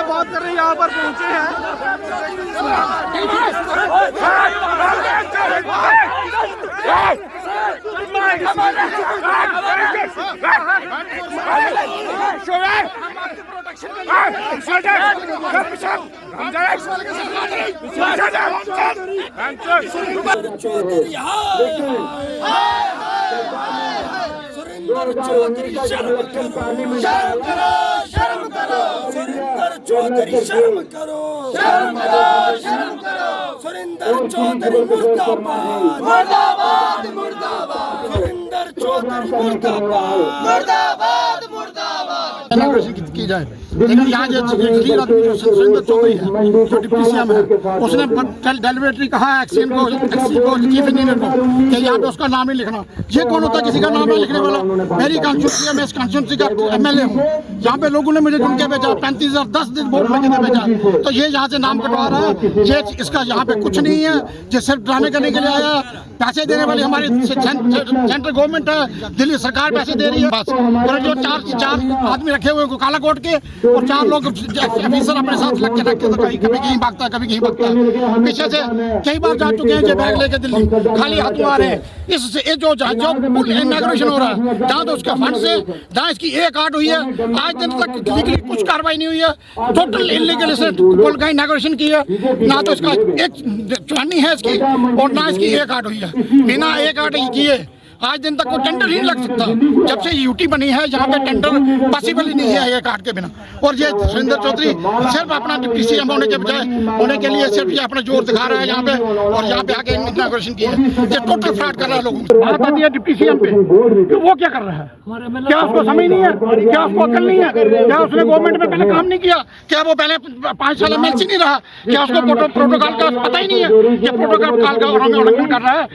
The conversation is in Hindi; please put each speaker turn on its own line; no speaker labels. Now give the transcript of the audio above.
बात कर रहे हैं यहाँ पर पहुंचे हैं।
चौधरी शर्म करो, शर्म करो, सुरेंद्र चौधरी शर्म करो, शर्म करो, शर्म करो, सुरेंद्र चौधरी मुर्दाबाद, मुर्दाबाद, मुर्दाबाद, सुरेंद्र चौधरी मुर्दाबाद, मुर्दाबाद, मुर्दाबाद।
इनॉग्रेशन की जाए, लेकिन यहाँ जो लीड आदमी जो सुरेंद्र चौधरी है, जो डिप्टी सीएम है, उसने डेलीवेटरी कहा एक्सीएम को, चीफ इंजीनियर को कि यहाँ पे उसका नाम ही लिखना। ये कौन होता है किसी का नाम नहीं लिखने वाला? मेरी कॉन्स्टिट्यूंसी, मैं इस कॉन्स्टिट्यूंसी का एमएलए हूँ। यहाँ पे लोगों ने मुझे ढूंढ के भेजा, 35,000 10 दिन वोट लेके भेजा, तो ये यहाँ से नाम कटवा रहा है। ये इसका यहाँ पे कुछ नहीं है, ये सिर्फ ड्रामे करने के लिए आया। पैसे देने वाली हमारी सेंट्रल गवर्नमेंट है, दिल्ली सरकार पैसे दे रही है बस। और जो चार आदमी रखे हुए हैं काला कोट के, और 4 लोग ऑफिसर अपने साथ लग के रखे, तो कभी कहीं भागता है, कभी कहीं भागता है। पीछे से कई बार जा चुके हैं ये बैग लेके दिल्ली, खाली हाथों आ रहे हैं। इससे जो इनॉग्रेशन हो रहा है, जहाँ तो उसके फंड से, जहाँ इसकी एक आर्ट हुई है, आज दिन तक लीगली कुछ कार्रवाई नहीं हुई है। टोटल इलीगल से पुल का इनॉग्रेशन की है, ना तो इसका एक चुहानी है इसकी, और ना इसकी एक आर्ट हुई है। बिना एक आर्ट किए आज दिन तक कोई टेंडर ही नहीं लग सकता। जब से यूटी बनी है, यहाँ पे टेंडर पॉसिबल ही नहीं है ये कार्ड के बिना। और ये सुरेंद्र चौधरी सिर्फ अपना डिप्टी सीएम होने के बजाय होने के लिए सिर्फ ये अपना जोर दिखा रहा है यहाँ पे, और यहाँ पे आके इनॉग्रेशन की है। ये टोटल फ्रॉड कर रहा है लोगों को। बात आती है डिप्टी सीएम पे, तो वो क्या कर रहा है? क्या उसको समझ नहीं है? क्या उसको अकल नहीं है? क्या उसने गवर्नमेंट में पहले काम नहीं किया? क्या वो पहले 5 साल एमएलसी नहीं रहा? क्या उसको प्रोटोकॉल का पता ही नहीं है? ये प्रोटोकॉल का उल्लंघन कर रहा है।